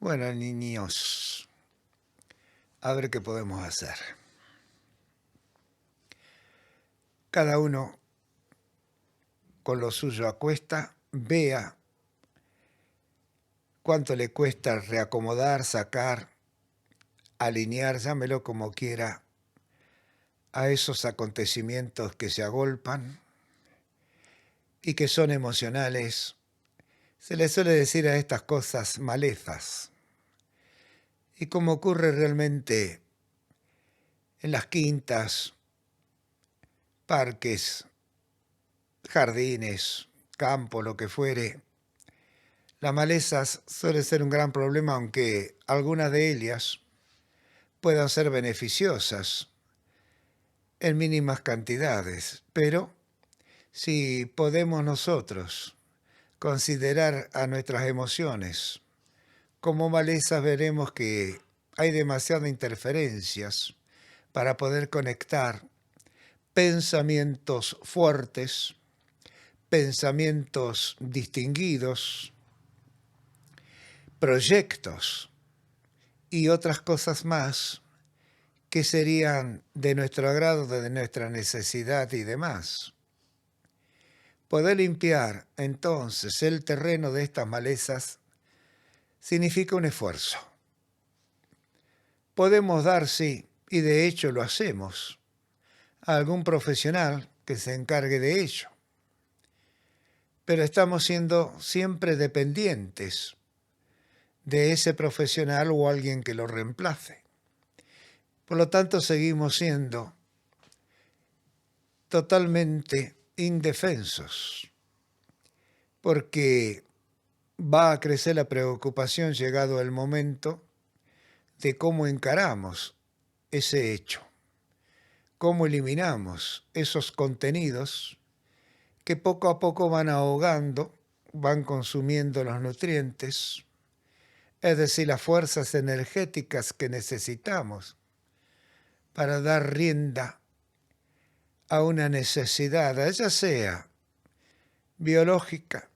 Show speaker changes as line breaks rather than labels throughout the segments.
Bueno, niños, a ver qué podemos hacer. Cada uno con lo suyo a cuesta, vea cuánto le cuesta reacomodar, sacar, alinear, llámelo como quiera, a esos acontecimientos que se agolpan y que son emocionales. Se le suele decir a estas cosas malezas. Y como ocurre realmente en las quintas, parques, jardines, campo, lo que fuere, las malezas suele ser un gran problema, aunque algunas de ellas puedan ser beneficiosas en mínimas cantidades. Pero si podemos nosotros considerar a nuestras emociones como malezas, veremos que hay demasiadas interferencias para poder conectar pensamientos fuertes, pensamientos distinguidos, proyectos y otras cosas más que serían de nuestro agrado, de nuestra necesidad y demás. Poder limpiar entonces el terreno de estas malezas significa un esfuerzo. Podemos dar, sí, y de hecho lo hacemos, a algún profesional que se encargue de ello. Pero estamos siendo siempre dependientes de ese profesional o alguien que lo reemplace. Por lo tanto, seguimos siendo totalmente indefensos, porque va a crecer la preocupación llegado el momento de cómo encaramos ese hecho, cómo eliminamos esos contenidos que poco a poco van ahogando, van consumiendo los nutrientes, es decir, las fuerzas energéticas que necesitamos para dar rienda a una necesidad, ya sea biológica,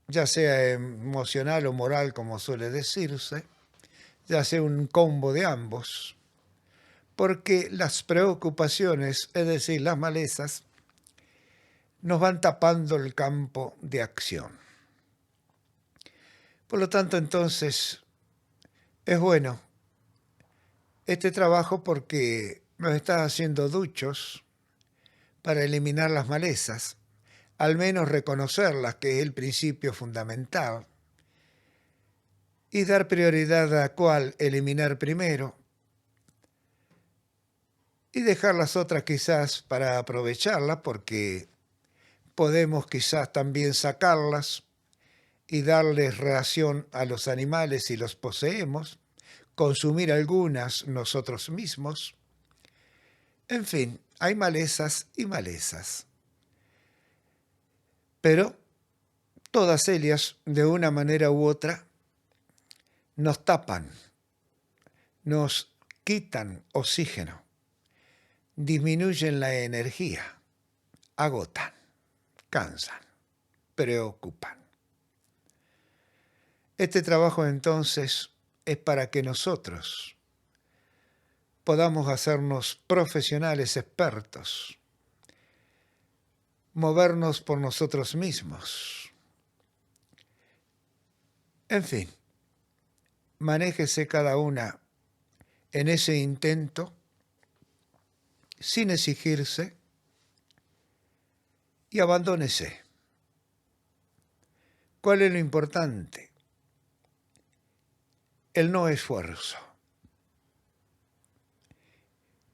ya sea emocional o moral, como suele decirse, ya sea un combo de ambos, porque las preocupaciones, es decir, las malezas, nos van tapando el campo de acción. Por lo tanto, entonces, es bueno este trabajo porque nos está haciendo duchos para eliminar las malezas, al menos reconocerlas, que es el principio fundamental, y dar prioridad a cuál eliminar primero y dejar las otras quizás para aprovecharlas, porque podemos quizás también sacarlas y darles ración a los animales si los poseemos, consumir algunas nosotros mismos. En fin, hay malezas y malezas. Pero todas ellas, de una manera u otra, nos tapan, nos quitan oxígeno, disminuyen la energía, agotan, cansan, preocupan. Este trabajo entonces es para que nosotros podamos hacernos profesionales expertos, movernos por nosotros mismos. En fin, manéjese cada una en ese intento sin exigirse y abandónese. ¿Cuál es lo importante? El no esfuerzo.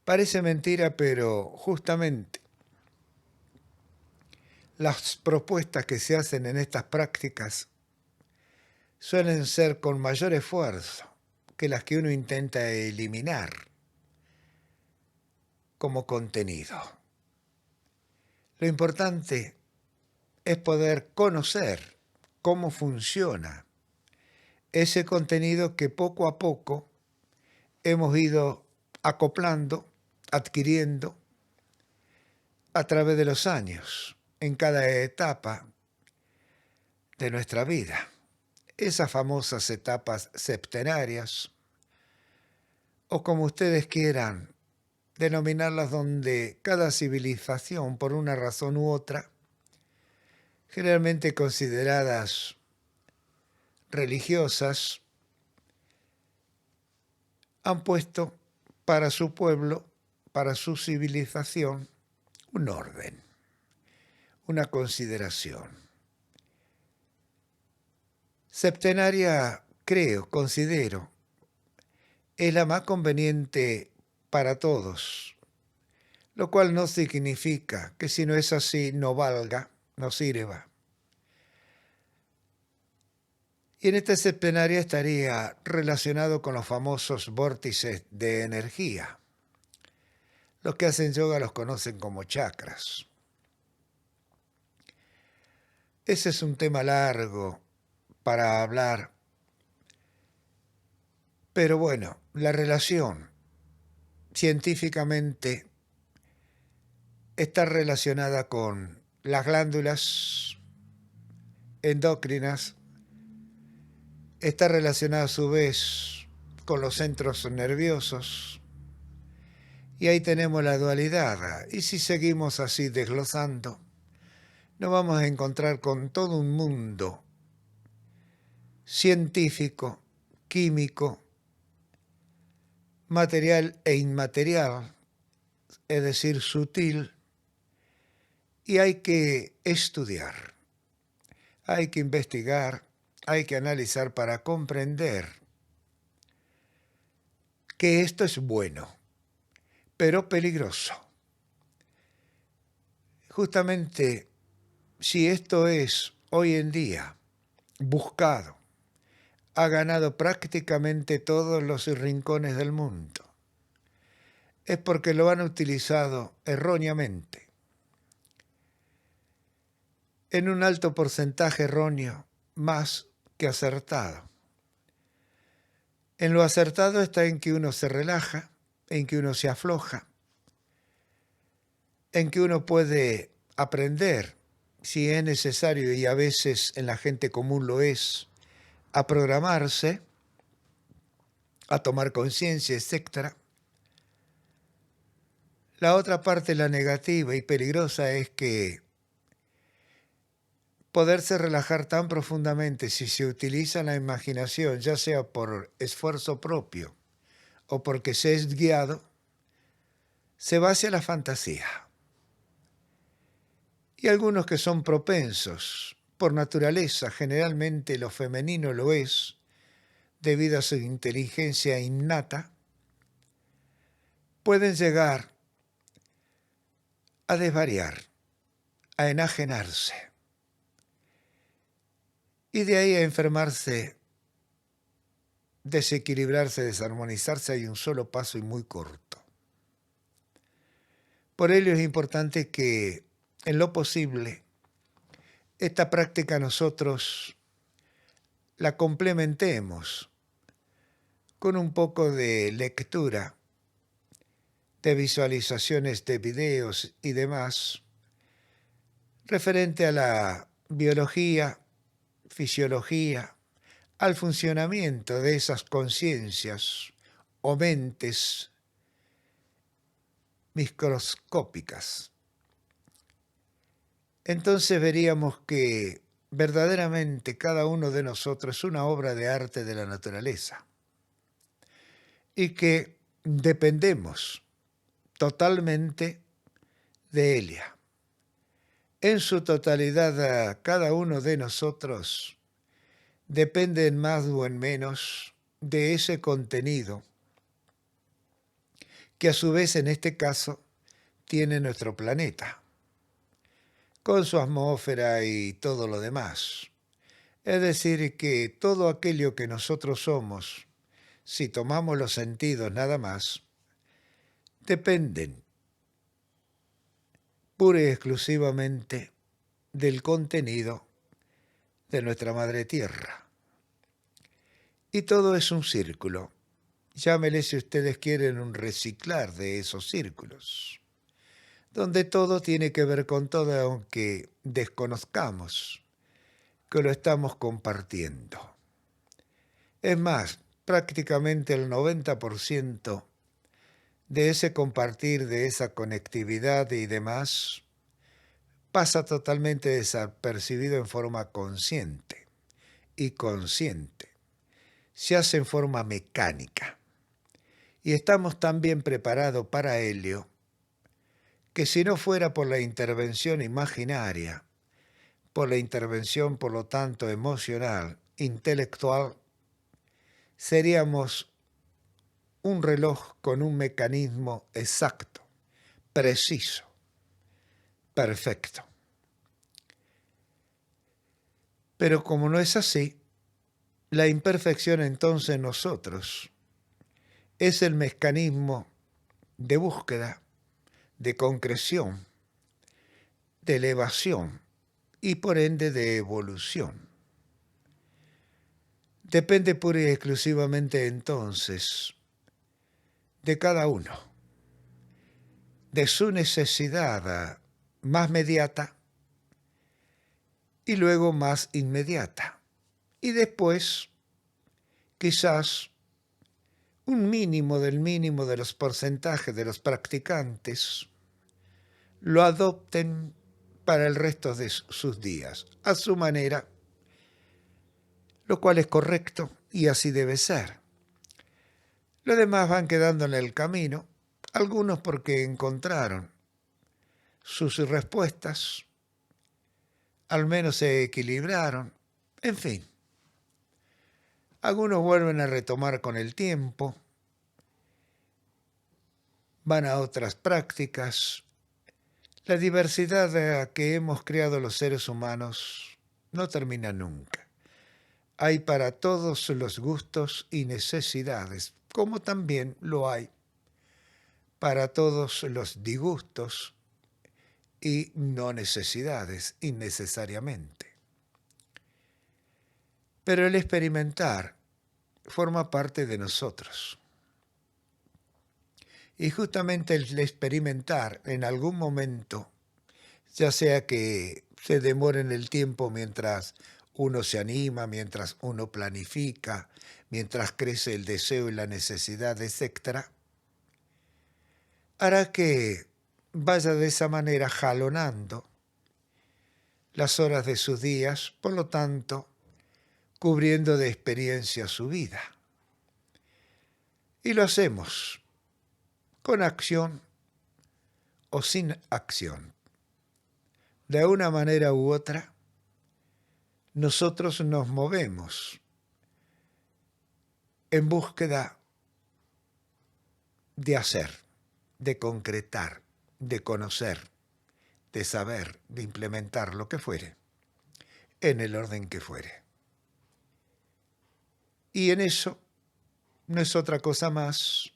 Parece mentira, pero justamente las propuestas que se hacen en estas prácticas suelen ser con mayor esfuerzo que las que uno intenta eliminar como contenido. Lo importante es poder conocer cómo funciona ese contenido que poco a poco hemos ido acoplando, adquiriendo a través de los años, en cada etapa de nuestra vida. esas famosas etapas septenarias, o como ustedes quieran denominarlas, donde cada civilización, por una razón u otra, generalmente consideradas religiosas, han puesto para su pueblo, para su civilización, un orden, una consideración. Septenaria, creo, considero, es la más conveniente para todos, lo cual no significa que si no es así no valga, no sirva. Y en esta septenaria estaría relacionado con los famosos vórtices de energía. Los que hacen yoga los conocen como chakras. Ese es un tema largo para hablar. Pero bueno, la relación científicamente está relacionada con las glándulas endocrinas, está relacionada a su vez con los centros nerviosos, y ahí tenemos la dualidad. Y si seguimos así desglosando, nos vamos a encontrar con todo un mundo científico, químico, material e inmaterial, es decir, sutil, y hay que estudiar, hay que investigar, hay que analizar para comprender que esto es bueno, pero peligroso. Justamente si esto es hoy en día buscado, ha ganado prácticamente todos los rincones del mundo, es porque lo han utilizado erróneamente, en un alto porcentaje erróneo, más que acertado. En lo acertado está en que uno se relaja, en que uno se afloja, en que uno puede aprender, si es necesario, y a veces en la gente común lo es, a programarse, a tomar conciencia, etc. La otra parte, la negativa y peligrosa, es que poderse relajar tan profundamente, si se utiliza la imaginación, ya sea por esfuerzo propio o porque se es guiado, se va hacia la fantasía. Y algunos que son propensos, por naturaleza, generalmente lo femenino lo es, debido a su inteligencia innata, pueden llegar a desvariar, a enajenarse, y de ahí a enfermarse, desequilibrarse, desarmonizarse. Hay un solo paso y muy corto. Por ello es importante que, en lo posible, esta práctica nosotros la complementemos con un poco de lectura, de visualizaciones de videos y demás, referente a la biología, fisiología, al funcionamiento de esas conciencias o mentes microscópicas. Entonces veríamos que verdaderamente cada uno de nosotros es una obra de arte de la naturaleza y que dependemos totalmente de ella. En su totalidad, cada uno de nosotros depende en más o en menos de ese contenido que a su vez en este caso tiene nuestro planeta, con su atmósfera y todo lo demás. Es decir, que todo aquello que nosotros somos, si tomamos los sentidos nada más, dependen pura y exclusivamente del contenido de nuestra Madre Tierra. Y todo es un círculo. Llámele, si ustedes quieren, un reciclar de esos círculos, donde todo tiene que ver con todo, aunque desconozcamos que lo estamos compartiendo. Es más, prácticamente el 90% de ese compartir, de esa conectividad y demás, pasa totalmente desapercibido en forma consciente y consciente. Se hace en forma mecánica. Y estamos tan bien preparados para ello que si no fuera por la intervención imaginaria, por la intervención, por lo tanto, emocional, intelectual, seríamos un reloj con un mecanismo exacto, preciso, perfecto. Pero como no es así, la imperfección entonces en nosotros es el mecanismo de búsqueda, de concreción, de elevación y por ende de evolución. Depende pura y exclusivamente entonces de cada uno, de su necesidad más mediata y luego más inmediata. Y después, quizás, un mínimo de los porcentajes de los practicantes lo adopten para el resto de sus días, a su manera, lo cual es correcto y así debe ser. Los demás van quedando en el camino, algunos porque encontraron sus respuestas, al menos se equilibraron, en fin. Algunos vuelven a retomar con el tiempo, van a otras prácticas. La diversidad que hemos creado los seres humanos no termina nunca. Hay para todos los gustos y necesidades, como también lo hay para todos los disgustos y no necesidades, innecesariamente. Pero el experimentar forma parte de nosotros. Y justamente el experimentar en algún momento, ya sea que se demore en el tiempo mientras uno se anima, mientras uno planifica, mientras crece el deseo y la necesidad, etc., hará que vaya de esa manera jalonando las horas de sus días, por lo tanto, cubriendo de experiencia su vida. Y lo hacemos con acción o sin acción. De una manera u otra, nosotros nos movemos en búsqueda de hacer, de concretar, de conocer, de saber, de implementar lo que fuere, en el orden que fuere. Y en eso no es otra cosa más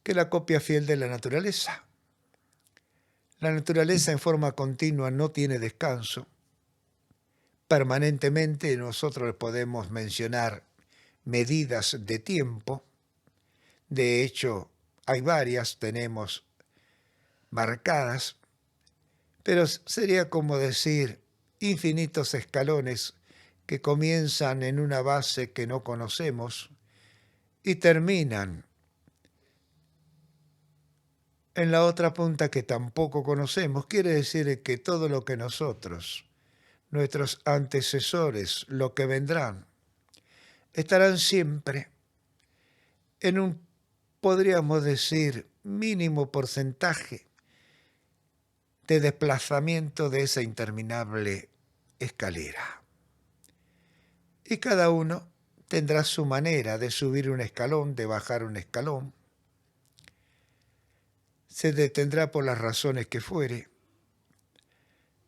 que la copia fiel de la naturaleza. La naturaleza en forma continua no tiene descanso. Permanentemente nosotros podemos mencionar medidas de tiempo. De hecho, hay varias, tenemos marcadas, pero sería como decir infinitos escalones que comienzan en una base que no conocemos y terminan en la otra punta que tampoco conocemos. Quiere decir que todo lo que nosotros, nuestros antecesores, lo que vendrán, estarán siempre en un, podríamos decir, mínimo porcentaje de desplazamiento de esa interminable escalera. Y cada uno tendrá su manera de subir un escalón, de bajar un escalón. Se detendrá por las razones que fuere.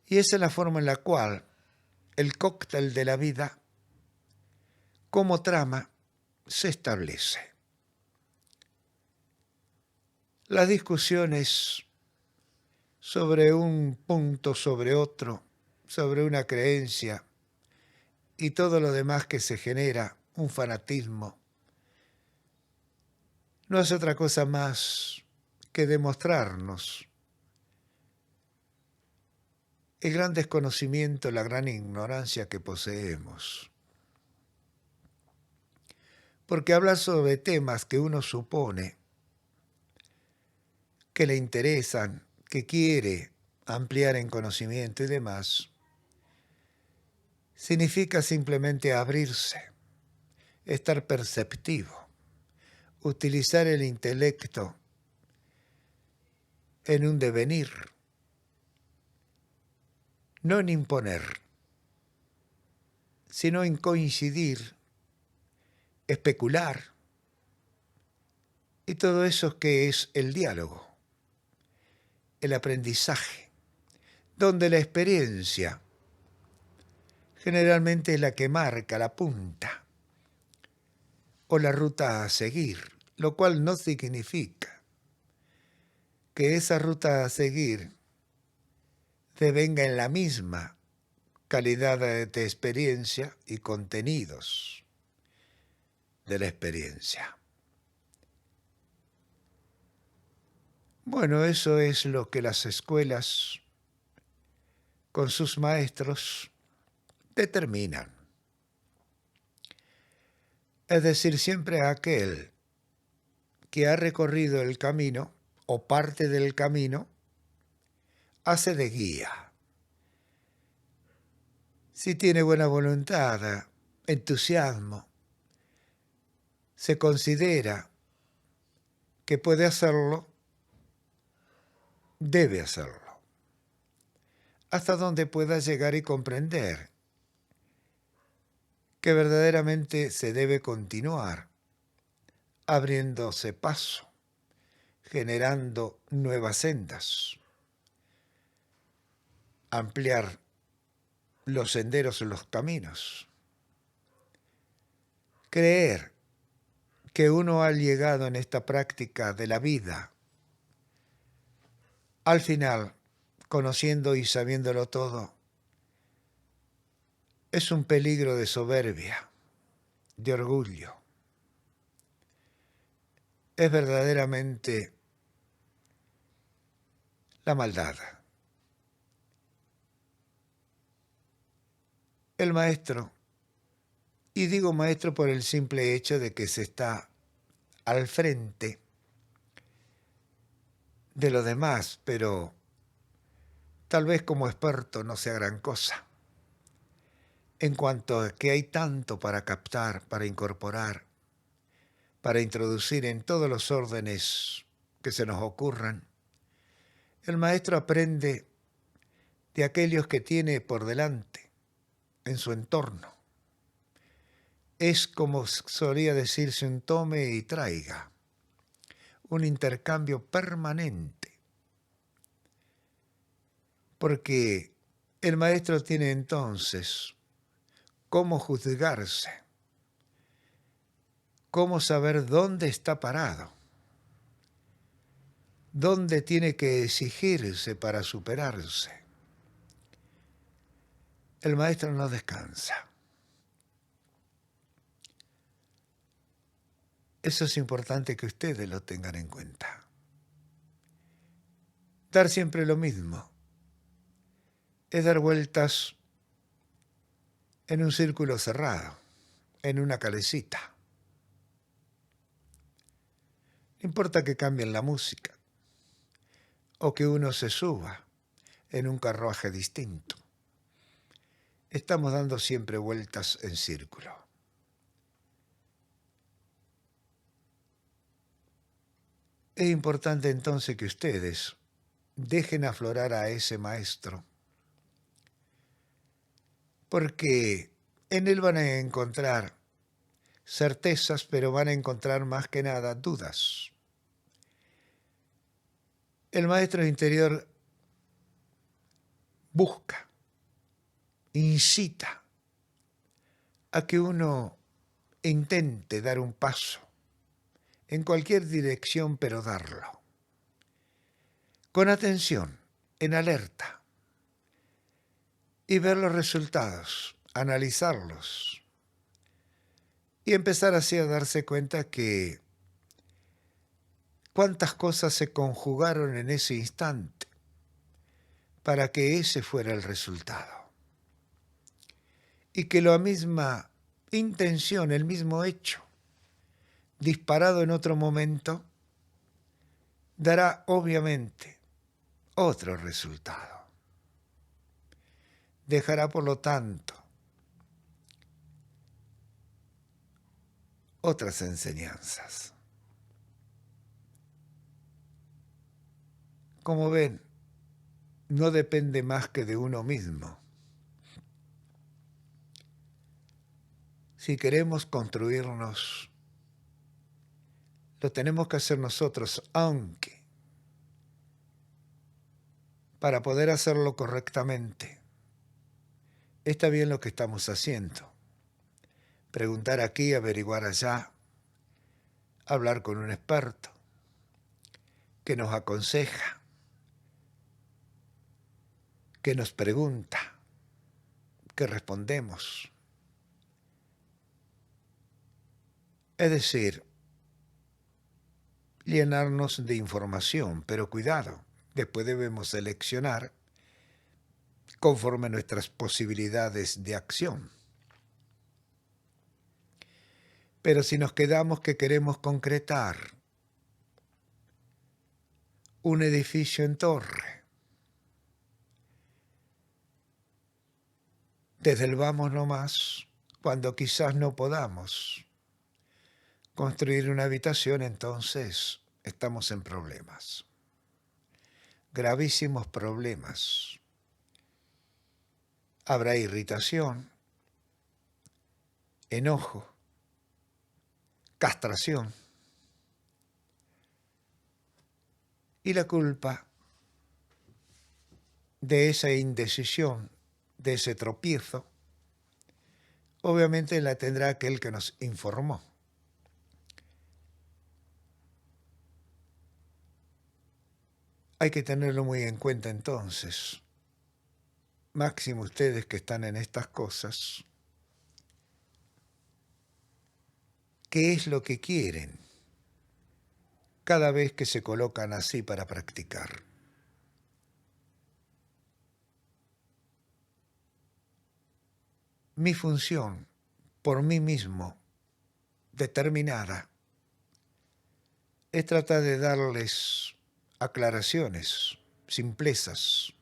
Y esa es la forma en la cual el cóctel de la vida, como trama, se establece. Las discusiones sobre un punto, sobre otro, sobre una creencia y todo lo demás que se genera, un fanatismo, no es otra cosa más que demostrarnos el gran desconocimiento, la gran ignorancia que poseemos. porque habla sobre temas que uno supone que le interesan, que quiere ampliar en conocimiento y demás, significa simplemente abrirse, estar perceptivo, utilizar el intelecto en un devenir, no en imponer, sino en coincidir, especular, y todo eso que es el diálogo, el aprendizaje, donde la experiencia generalmente es la que marca la punta o la ruta a seguir, lo cual no significa que esa ruta a seguir devenga en la misma calidad de experiencia y contenidos de la experiencia. Bueno, eso es lo que las escuelas con sus maestros determinan. Es decir, siempre aquel que ha recorrido el camino o parte del camino hace de guía. Si tiene buena voluntad, entusiasmo, se considera que puede hacerlo, debe hacerlo, hasta donde pueda llegar y comprender que verdaderamente se debe continuar abriéndose paso, generando nuevas sendas, ampliar los senderos, los caminos, creer que uno ha llegado en esta práctica de la vida, al final, conociendo y sabiéndolo todo, es un peligro de soberbia, de orgullo. Es verdaderamente la maldad. El maestro, y digo maestro por el simple hecho de que se está al frente de los demás, pero tal vez como experto no sea gran cosa. En cuanto a que hay tanto para captar, para incorporar, para introducir en todos los órdenes que se nos ocurran, el maestro aprende de aquellos que tiene por delante, en su entorno. Es como solía decirse un tome y traiga, un intercambio permanente, porque el maestro tiene entonces cómo juzgarse, cómo saber dónde está parado, dónde tiene que exigirse para superarse. El maestro no descansa. Eso es importante que ustedes lo tengan en cuenta. Dar siempre lo mismo es dar vueltas en un círculo cerrado, en una calecita. No importa que cambien la música o que uno se suba en un carruaje distinto. Estamos dando siempre vueltas en círculo. Es importante entonces que ustedes dejen aflorar a ese maestro, porque en él van a encontrar certezas, pero van a encontrar más que nada dudas. El maestro interior busca, incita a que uno intente dar un paso en cualquier dirección, pero darlo. Con atención, en alerta, y ver los resultados, analizarlos, y empezar así a darse cuenta que cuántas cosas se conjugaron en ese instante para que ese fuera el resultado. Y que la misma intención, el mismo hecho, disparado en otro momento, dará obviamente otro resultado. Dejará, por lo tanto, otras enseñanzas. Como ven, no depende más que de uno mismo. Si queremos construirnos, lo tenemos que hacer nosotros, aunque para poder hacerlo correctamente, está bien lo que estamos haciendo. Preguntar aquí, averiguar allá, hablar con un experto que nos aconseja, que nos pregunta, que respondemos. Es decir, llenarnos de información, pero cuidado, después debemos seleccionar conforme nuestras posibilidades de acción. Pero si nos quedamos que queremos concretar un edificio en torre, desde el vamos nomás, cuando quizás no podamos construir una habitación, entonces estamos en problemas, gravísimos problemas. Habrá irritación, enojo, castración, y la culpa de esa indecisión, de ese tropiezo, obviamente la tendrá aquel que nos informó. Hay que tenerlo muy en cuenta entonces, máximo ustedes que están en estas cosas, qué es lo que quieren cada vez que se colocan así para practicar. Mi función, por mí mismo, determinada, es tratar de darles aclaraciones, simplezas,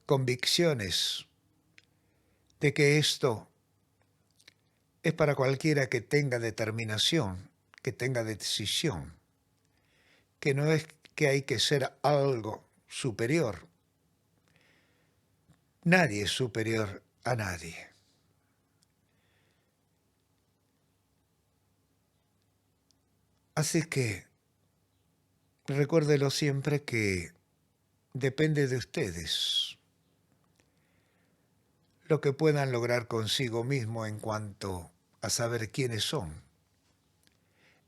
convicciones de que esto es para cualquiera que tenga determinación, que tenga decisión, que no es que hay que ser algo superior. Nadie es superior a nadie. Así que recuérdelo siempre que depende de ustedes lo que puedan lograr consigo mismo en cuanto a saber quiénes son.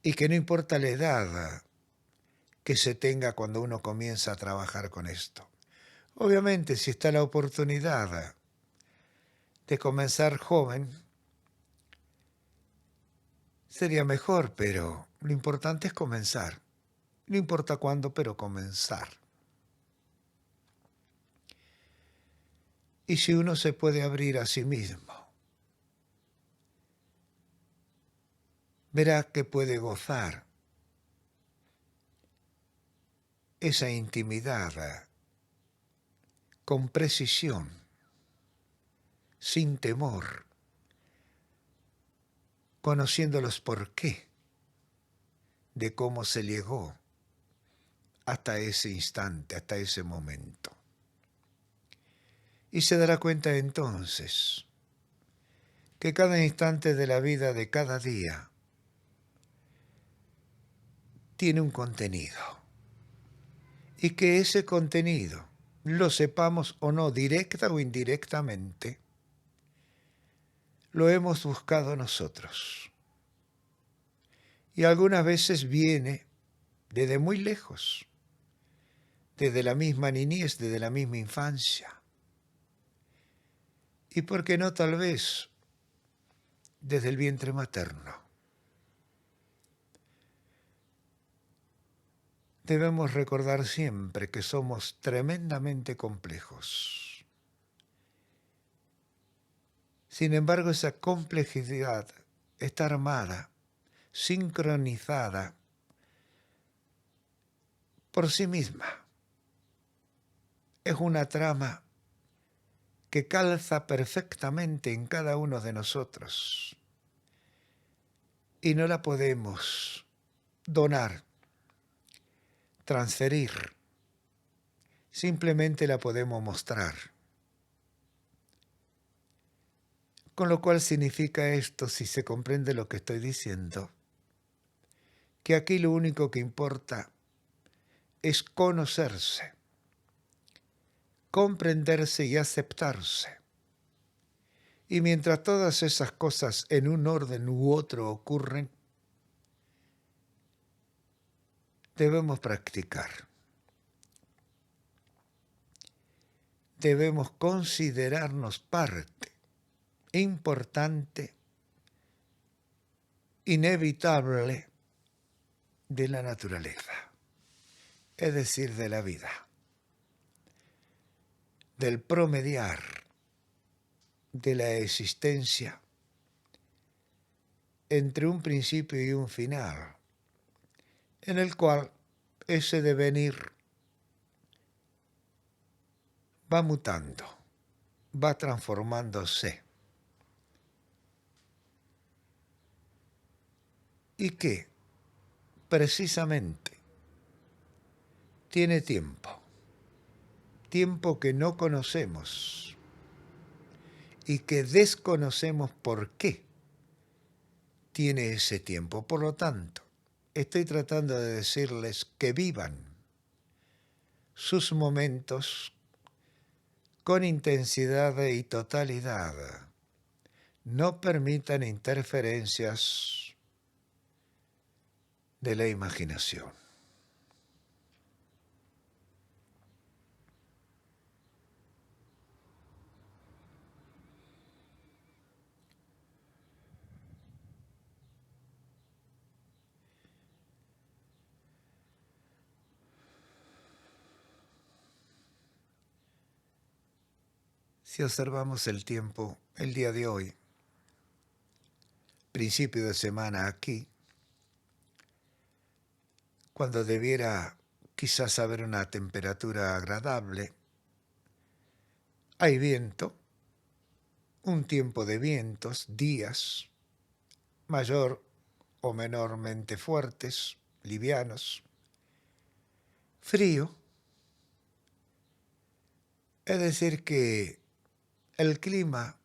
Y que no importa la edad que se tenga cuando uno comienza a trabajar con esto. Obviamente, si está la oportunidad de comenzar joven, sería mejor, pero lo importante es comenzar. No importa cuándo, pero comenzar. Y si uno se puede abrir a sí mismo, verá que puede gozar esa intimidad con precisión, sin temor, conociendo los porqué de cómo se llegó hasta ese instante, hasta ese momento. Y se dará cuenta entonces que cada instante de la vida de cada día tiene un contenido. Y que ese contenido, lo sepamos o no, directa o indirectamente, lo hemos buscado nosotros. Y algunas veces viene desde muy lejos, desde la misma niñez, desde la misma infancia. Y por qué no, tal vez, desde el vientre materno. Debemos recordar siempre que somos tremendamente complejos. Sin embargo, esa complejidad está armada sincronizada por sí misma. Es una trama que calza perfectamente en cada uno de nosotros y no la podemos donar, transferir, simplemente la podemos mostrar. Con lo cual significa esto, si se comprende lo que estoy diciendo, que aquí lo único que importa es conocerse, comprenderse y aceptarse. Y mientras todas esas cosas en un orden u otro ocurren, debemos practicar. Debemos considerarnos parte importante, inevitable de la naturaleza, es decir, de la vida, del promediar de la existencia entre un principio y un final, en el cual ese devenir va mutando, va transformándose. Y que precisamente tiene tiempo que no conocemos y que desconocemos por qué tiene ese tiempo. Por lo tanto, estoy tratando de decirles que vivan sus momentos con intensidad y totalidad. No permitan interferencias de la imaginación. Si observamos el tiempo, el día de hoy, principio de semana aquí, cuando debiera quizás haber una temperatura agradable, hay viento, un tiempo de vientos, días, mayor o menormente fuertes, livianos, frío, es decir que el clima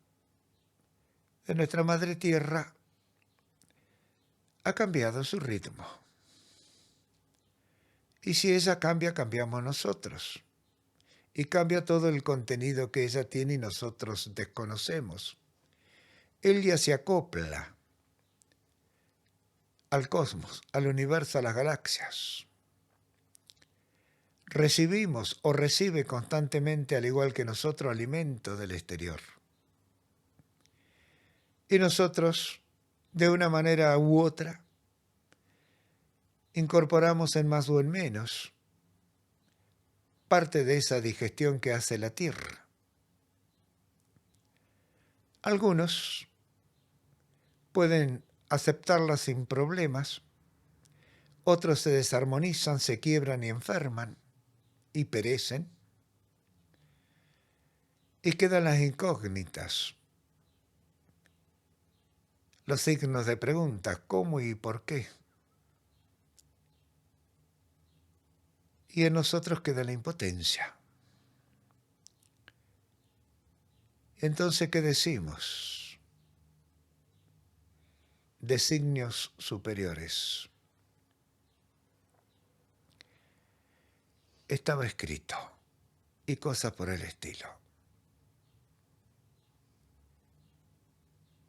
de nuestra madre tierra ha cambiado su ritmo. Y si ella cambia, cambiamos nosotros. Y cambia todo el contenido que ella tiene y nosotros desconocemos. Ella se acopla al cosmos, al universo, a las galaxias. Recibimos o recibe constantemente, al igual que nosotros, alimento del exterior. Y nosotros, de una manera u otra, incorporamos en más o en menos parte de esa digestión que hace la Tierra. Algunos pueden aceptarla sin problemas, otros se desarmonizan, se quiebran y enferman y perecen, y quedan las incógnitas, los signos de pregunta, ¿cómo y por qué? Y en nosotros queda la impotencia. Entonces, ¿qué decimos? Designios superiores. Estaba escrito y cosas por el estilo.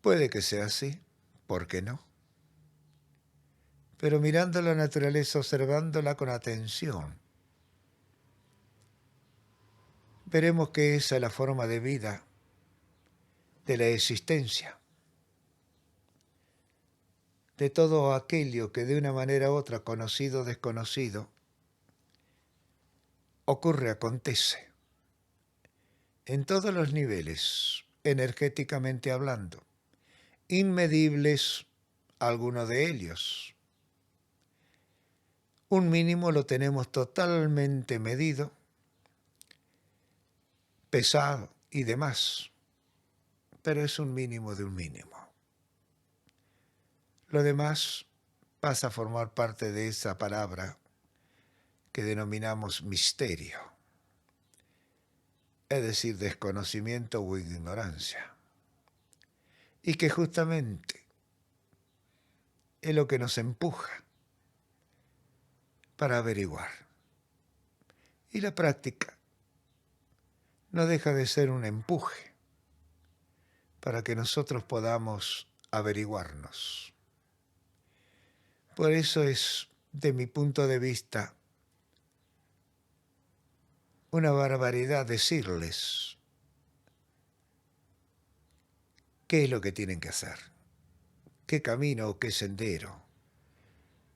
Puede que sea así, ¿por qué no? Pero mirando la naturaleza, observándola con atención, veremos que esa es la forma de vida de la existencia, de todo aquello que de una manera u otra, conocido o desconocido, ocurre, acontece, en todos los niveles, energéticamente hablando, inmedibles alguno de ellos. Un mínimo lo tenemos totalmente medido, pesado y demás, pero es un mínimo de un mínimo. Lo demás pasa a formar parte de esa palabra que denominamos misterio, es decir, desconocimiento o ignorancia, y que justamente es lo que nos empuja para averiguar. Y la práctica no deja de ser un empuje para que nosotros podamos averiguarnos. Por eso es, de mi punto de vista, una barbaridad decirles qué es lo que tienen que hacer, qué camino o qué sendero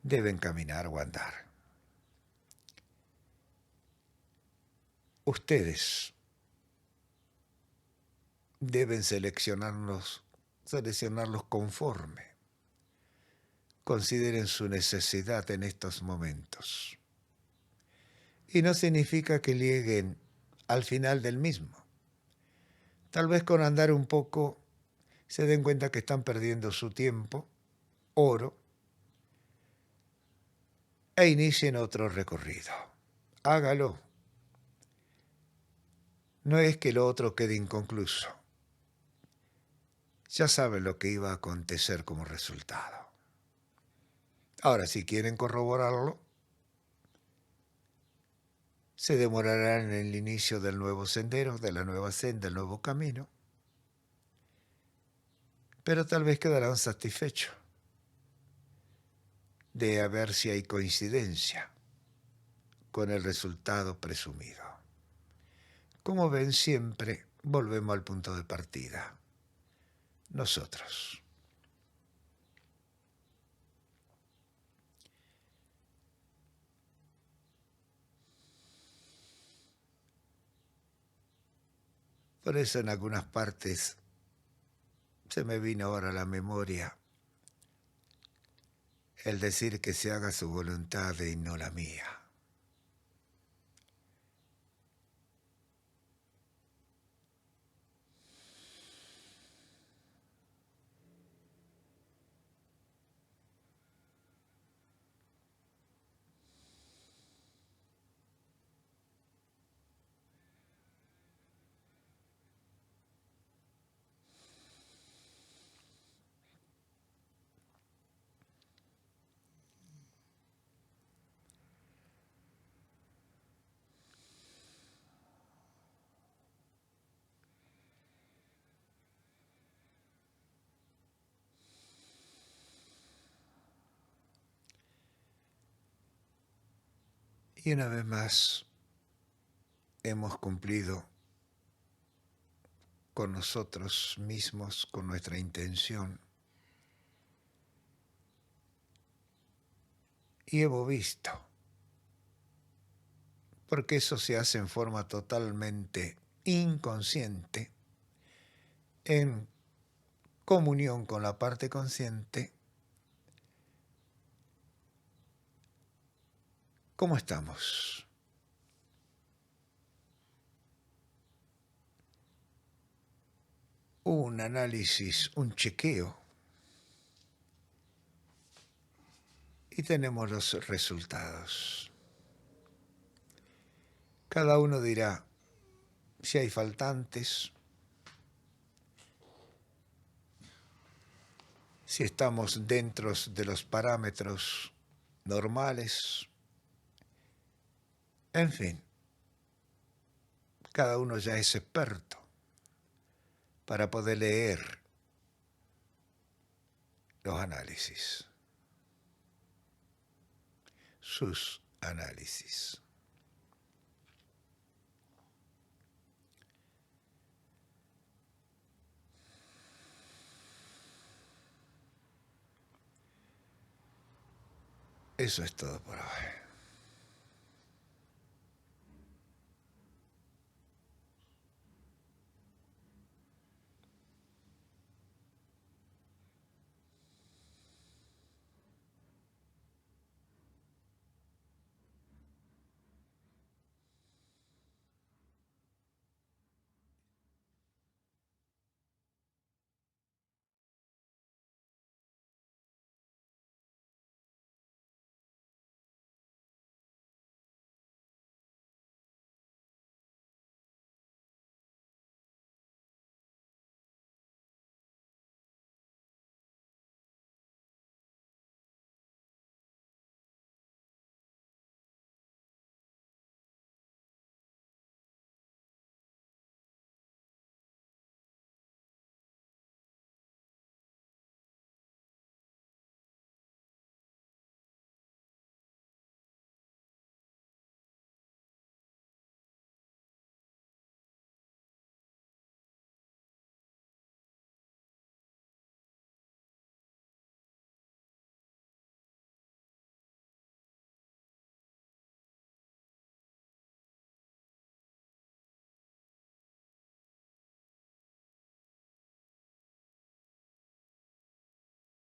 deben caminar o andar. Ustedes deben seleccionarlos conforme consideren su necesidad en estos momentos. Y no significa que lleguen al final del mismo. Tal vez con andar un poco se den cuenta que están perdiendo su tiempo, oro, e inicien otro recorrido. Hágalo. No es que lo otro quede inconcluso. Ya saben lo que iba a acontecer como resultado. Ahora, si quieren corroborarlo, se demorarán en el inicio del nuevo sendero, de la nueva senda, del nuevo camino, pero tal vez quedarán satisfechos de a ver si hay coincidencia con el resultado presumido. Como ven, siempre volvemos al punto de partida, nosotros. Por eso en algunas partes se me vino ahora a la memoria el decir que se haga su voluntad y no la mía. Y una vez más hemos cumplido con nosotros mismos, con nuestra intención. Y hemos visto, porque eso se hace en forma totalmente inconsciente, en comunión con la parte consciente, ¿cómo estamos? Un análisis, un chequeo, y tenemos los resultados. Cada uno dirá si hay faltantes, si estamos dentro de los parámetros normales, en fin, cada uno ya es experto para poder leer los análisis, sus análisis. Eso es todo por hoy.